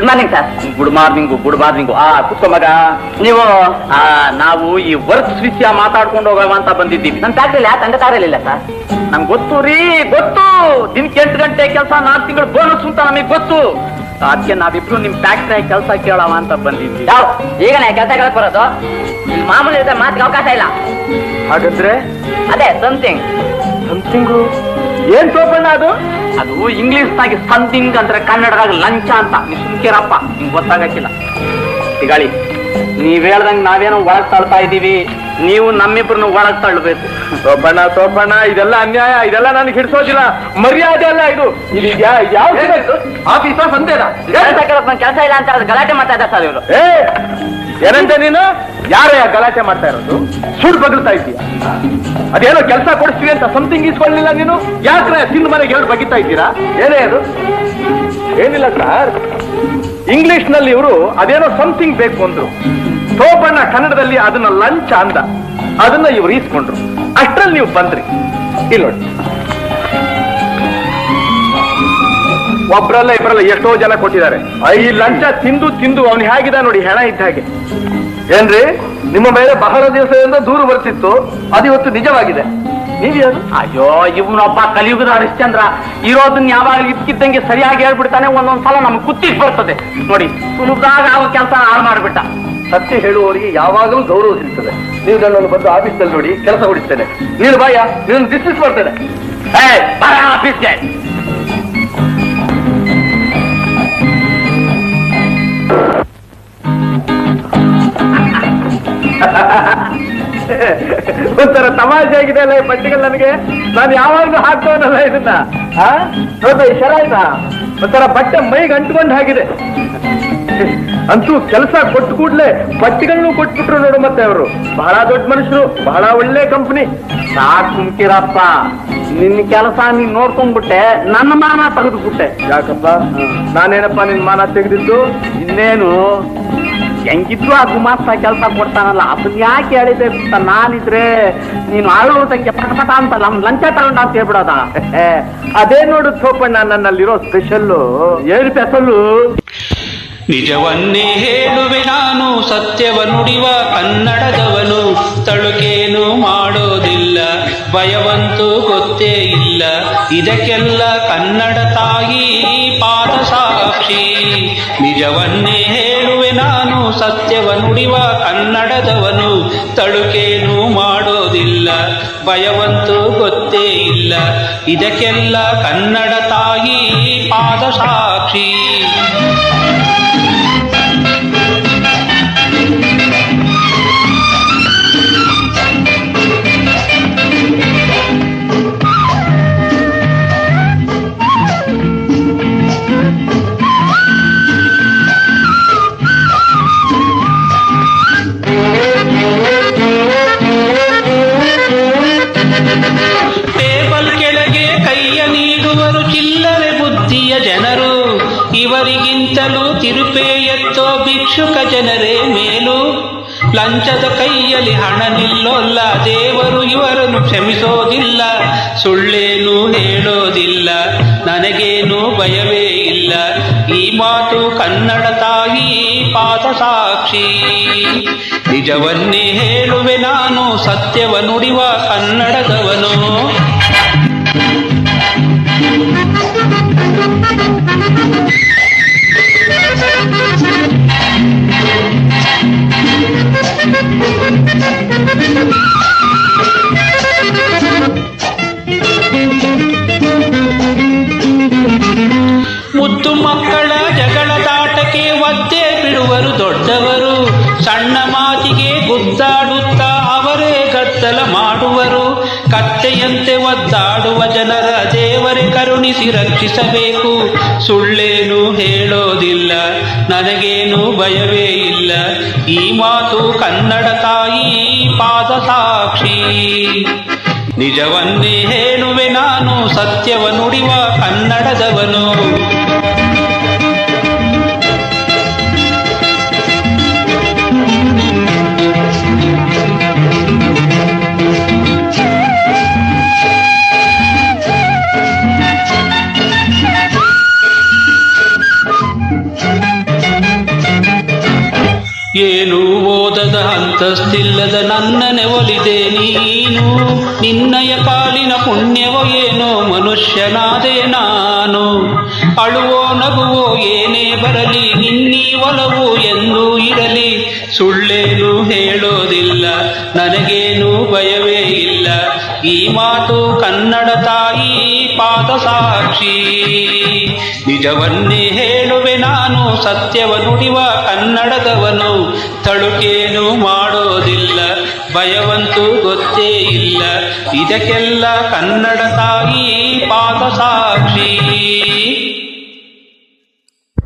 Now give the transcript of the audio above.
Good morning sir. Good morning ಕುತ್ಕೊ ಮಗ. ನೀವು ನಾವು ಈ ವರ್ಕ್ಸ್ ವಿಷಯ ಮಾತಾಡ್ಕೊಂಡು ಹೋಗವ ಅಂತ ಬಂದಿದ್ದೀವಿ. ನನ್ನ ಫ್ಯಾಕ್ಟ್ರಿಲಿ ತಂದೆ ತಾರಲಿಲ್ಲ ಸರ್. ನಂಗೆ ಗೊತ್ತು ರೀ, ಗೊತ್ತು. ದಿನಕ್ಕೆ 8 ಗಂಟೆ ಕೆಲಸ, 4 ತಿಂಗಳು ಬೋನಸ್ ಅಂತ ನಮಗೆ ಗೊತ್ತು. ಅದಕ್ಕೆ ನಾವಿಬ್ರು ನಿಮ್ ಫ್ಯಾಕ್ಟ್ರಿ ಕೆಲಸ ಕೇಳವ ಅಂತ ಬಂದಿದ್ವಿ. ಈಗ ಕೆಲಸ ಕೇಳಕ್ ಬರೋದು ಇಲ್ಲಿ ಮಾಮೂಲಿ ಇರುತ್ತೆ, ಮಾತಿಗೆ ಅವಕಾಶ ಇಲ್ಲ. ಹಾಗಾದ್ರೆ ಅದೇ ಸಮಥಿಂಗ್ ಏನ್ ತೋಪಣ್ಣ ಅದು? ಅದು ಇಂಗ್ಲಿಷ್ ನಾಗಿ ಸಮಥಿಂಗ್ ಅಂದ್ರೆ ಕನ್ನಡದಾಗ ಲಂಚ ಅಂತ. ನೀವು ಸುಮ್ಕಿರಪ್ಪ, ನಿಮ್ಗೆ ಗೊತ್ತಾಗಕ್ಕಿಲ್ಲ. ತಿಗಾಳಿ, ನೀವ್ ಹೇಳ್ದಂಗ್ ನಾವೇನೋ ಒಳಗ್ ತಳ್ತಾ ಇದೀವಿ, ನೀವು ನಮ್ಮಿಬ್ರನ್ನ ಒಳಗ್ ತಳ್ಳಬೇಕು. ತೋಪಣ್ಣ ಇದೆಲ್ಲ ಅನ್ಯಾಯ, ಇದೆಲ್ಲ ನನಗೆ ಹಿಡಿಸೋದಿಲ್ಲ. ಮರ್ಯಾದೆ ಅಲ್ಲ ಇದು. ಯಾವ ಆಫೀಸ ಸಂದೇನ ಕೆಲಸ ಇಲ್ಲ ಅಂತ ಗಲಾಟೆ ಮಾಡ್ತಾ ಇದ್ದಾರೆ ಸರ್ ಇವರು. ಏನಂತೆ ನೀನು? ಯಾರ ಗಲಾಟೆ ಮಾಡ್ತಾ ಇರೋದು? ಸುಡ್ ಬಗಲ್ತಾ ಇದ್ದೀಯ. ಅದೇನೋ ಕೆಲಸ ಕೊಡಿಸ್ತೀವಿ ಅಂತ ಸಮಥಿಂಗ್ ಇಸ್ಕೊಳ್ಳಿಲ್ಲ ನೀನು. ಯಾಕ್ರೆ ತಿಂದು ಮನೆಗೆ ಎರಡು ಬಗಿತಾ ಇದ್ದೀರಾ? ಏನೇ ಅದು? ಏನಿಲ್ಲ ಸರ್, ಇಂಗ್ಲಿಷ್ ನಲ್ಲಿ ಇವರು ಅದೇನೋ ಸಮಥಿಂಗ್ ಬೇಕು ಅಂದ್ರು. ಸೋಪಣ್ಣ ಕನ್ನಡದಲ್ಲಿ ಅದನ್ನ ಲಂಚ ಅಂದ. ಅದನ್ನ ಇವ್ರು ಈಸ್ಕೊಂಡ್ರು. ಅಷ್ಟ್ರಲ್ಲಿ ನೀವು ಬಂದ್ರಿ. ಇಲ್ಲಿ ನೋಡಿ, ಒಬ್ರಲ್ಲ ಇಬ್ಬರಲ್ಲ ಎಷ್ಟೋ ಜನ ಕೊಟ್ಟಿದ್ದಾರೆ. ಈ ಲಂಚ ತಿಂದು ತಿಂದು ಅವನು ಹೇಗಿದ ನೋಡಿ, ಹೆಣ ಇದ್ದ ಹಾಗೆ. ಏನ್ರಿ, ನಿಮ್ಮ ಮೇಲೆ ಬಹಳ ದಿವಸದಿಂದ ದೂರು ಬರ್ತಿತ್ತು, ಅದು ಇವತ್ತು ನಿಜವಾಗಿದೆ. ನೀವ್ಯಾರು? ಅಯ್ಯೋ, ಇವನೊಬ್ಬ ಕಲಿಯುಗದ ಹರಿಶ್ಚಂದ್ರ. ಇರೋದನ್ನ ಯಾವಾಗಲೂ ಇದ್ಕಿದ್ದಂಗೆ ಸರಿಯಾಗಿ ಹೇಳ್ಬಿಡ್ತಾನೆ. ಒಂದೊಂದ್ಸಲ ನಮ್ಗೆ ಕುತ್ತಿಗೆ ಬರ್ತದೆ ನೋಡಿ. ಸುಲಭದಾಗ ಆಗೋ ಕೆಲಸ ಹಾಳು ಮಾಡ್ಬಿಟ್ಟ. ಸತ್ಯ ಹೇಳುವವರಿಗೆ ಯಾವಾಗಲೂ ಗೌರವ ಸಿಗ್ತದೆ. ನೀವು ನನ್ನನ್ನು ಬಂದು ಆಫೀಸ್ನಲ್ಲಿ ನೋಡಿ, ಕೆಲಸ ಕೊಡಿಸ್ತೇನೆ. ನೀನು ಬಾಯ, ನೀನು ಡಿಸ್ಮಿಸ್ ಮಾಡ್ತೇನೆ. ಆಫೀಸ್ಗೆ ಒಂಥರ ತಮಾಷೆ ಆಗಿದೆ ಅಲ್ಲ ಈ ಪಟ್ಟಿಗಳು ನನಗೆ. ನಾನು ಯಾವಾಗಲೂ ಹಾಕ್ತವನಲ್ಲ ಇದನ್ನ. ನೋಡ್ತಾ ಇಶಾರ ಆಯ್ತಾ? ಒಂಥರ ಬಟ್ಟೆ ಮೈಗೆ ಅಂಟ್ಕೊಂಡು ಹಾಗಿದೆ. ಅಂತೂ ಕೆಲಸ ಕೊಟ್ಟು ಕೂಡ್ಲೆ ಪಟ್ಟಿಗಳನ್ನು ಕೊಟ್ಬಿಟ್ರು ನೋಡು. ಮತ್ತೆ ಅವರು ಬಹಳ ದೊಡ್ಡ ಮನುಷ್ಯರು, ಬಹಳ ಒಳ್ಳೆ ಕಂಪನಿ. ಸಾಕು ಸುಮ್ಕಿರಪ್ಪ. ನಿನ್ನ ಕೆಲಸ ನೀನ್ ನೋಡ್ಕೊಂಡ್ಬಿಟ್ಟೆ, ನನ್ನ ಮಾನ ತೆಗೆದುಬಿಟ್ಟೆ. ಯಾಕಪ್ಪ? ನಾನೇನಪ್ಪ ನಿನ್ ಮಾನ ತೆಗೆದಿದ್ದು? ಇನ್ನೇನು ಹೆಂಗಿದ್ರು ಆ ಗುಮಾಸ್ತ ಕೆಲಸ ಕೊಡ್ತಾನಲ್ಲ, ಅದನ್ನ ಯಾಕೆ ಹೇಳಿದೆ ಅಂತ ನಾನಿದ್ರೆ ನೀನು ಆಳೋದಕ್ಕೆ ಪಟಪಟ ಅಂತ ಲಂಚ ತಗೊಂಡ ಅಂತ ಹೇಳ್ಬಿಡೋದ. ಅದೇ ನೋಡು ಸೋಪಣ್ಣ, ನನ್ನಲ್ಲಿರೋ ಸ್ಪೆಷಲ್ಲು. ಏನು ಸ್ಪೆಷಲ್ಲು? ನಿಜವನ್ನೇ ಹೇಳುವೆ ನಾನು, ಸತ್ಯವ ನುಡಿವ ಕನ್ನಡದವನು. ತಳುಕೇನು ಮಾಡೋದಿಲ್ಲ, ಭಯವಂತೂ ಗೊತ್ತೇ ಇಲ್ಲ. ಇದಕ್ಕೆಲ್ಲ ಕನ್ನಡ ತಾಯಿ ಪಾದ ಸಾಕ್ಷಿ. ನಿಜವನ್ನೇ ಹೇಳುವೆ ನಾನು, ಸತ್ಯವ ನುಡಿವ ಕನ್ನಡದವನು. ತಳುಕೇನು ಮಾಡೋದಿಲ್ಲ, ಭಯವಂತೂ ಗೊತ್ತೇ ಇಲ್ಲ. ಇದಕ್ಕೆಲ್ಲ ಕನ್ನಡ ತಾಯಿ ಪಾದ ಸಾಕ್ಷಿ. ಜನರು ಇವರಿಗಿಂತಲೂ ತಿರುಪೆ ಎತ್ತೋ ಭಿಕ್ಷುಕ ಜನರೇ ಮೇಲು. ಲಂಚದ ಕೈಯಲ್ಲಿ ಹಣ ನಿಲ್ಲೋಲ್ಲ, ದೇವರು ಇವರನ್ನು ಕ್ಷಮಿಸೋದಿಲ್ಲ. ಸುಳ್ಳೇನು ಹೇಳೋದಿಲ್ಲ, ನನಗೇನು ಭಯವೇ ಇಲ್ಲ. ಈ ಮಾತು ಕನ್ನಡ ತಾಯಿ ಪಾದ ಸಾಕ್ಷಿ. ನಿಜವನ್ನೇ ಹೇಳುವೆ ನಾನು, ಸತ್ಯವ ನುಡಿವ ಕನ್ನಡದವನು. ಮುದ್ದು ಮಕ್ಕಳ ಜಗಳದಾಟಕ್ಕೆ ಒದ್ದೆ ಬಿಡುವರು ದೊಡ್ಡವರು. ಸಣ್ಣ ಮಾತಿಗೆ ಗುದ್ದಾಡುತ್ತಾ ಅವರೇ ಗದ್ದಲ ಮಾಡುವರು. ಕತ್ತೆಯಂತೆ ಒದ್ದಾಡುವ ಜನರ ದೇವರೇ ಕರುಣಿಸಿ ರಕ್ಷಿಸಬೇಕು. ಸುಳ್ಳೇನು ಹೇಳೋದಿಲ್ಲ, ನನಗೇನು ಭಯವೇ ಇಲ್ಲ. ಈ ಮಾತು ಕನ್ನಡ ತಾಯಿ ಪಾದ ಸಾಕ್ಷಿ. ನಿಜವನ್ನೇ ಹೇಳುವೆ ನಾನು, ಸತ್ಯವ ನುಡಿವ ಕನ್ನಡದವನು. ಏನು ಓದದ ಅಂತಸ್ತಿಲ್ಲದ ನನ್ನನೆ ಒಲಿದೆ ನೀನು, ನಿನ್ನಯ ಪಾಲಿನ ಪುಣ್ಯವೋ ಏನೋ ಮನುಷ್ಯನಾದೆ ನಾನು. ಅಳುವೋ ನಗುವೋ ಏನೇ ಬರಲಿ ನಿನ್ನೀ ಒಲವು ಎಂದೂ ಇರಲಿ, ಸುಳ್ಳೇನು ಹೇಳೋದಿಲ್ಲ ನನಗೇನು ಭಯವೇ ಇಲ್ಲ, ಈ ಮಾತು ಕನ್ನಡ ತಾಯಿ ಪಾದ ಸಾಕ್ಷಿ. ನಿಜವನ್ನೇ ಹೇಳುವೆ ನಾನು ಸತ್ಯವ ನುಡಿವ ಕನ್ನಡದವನು, ತಳುಕೇನು ಮಾಡೋದಿಲ್ಲ ಭಯವಂತೂ ಗೊತ್ತೇ ಇಲ್ಲ, ಇದಕ್ಕೆಲ್ಲ ಕನ್ನಡ ತಾಯಿ ಪಾದ ಸಾಕ್ಷಿ.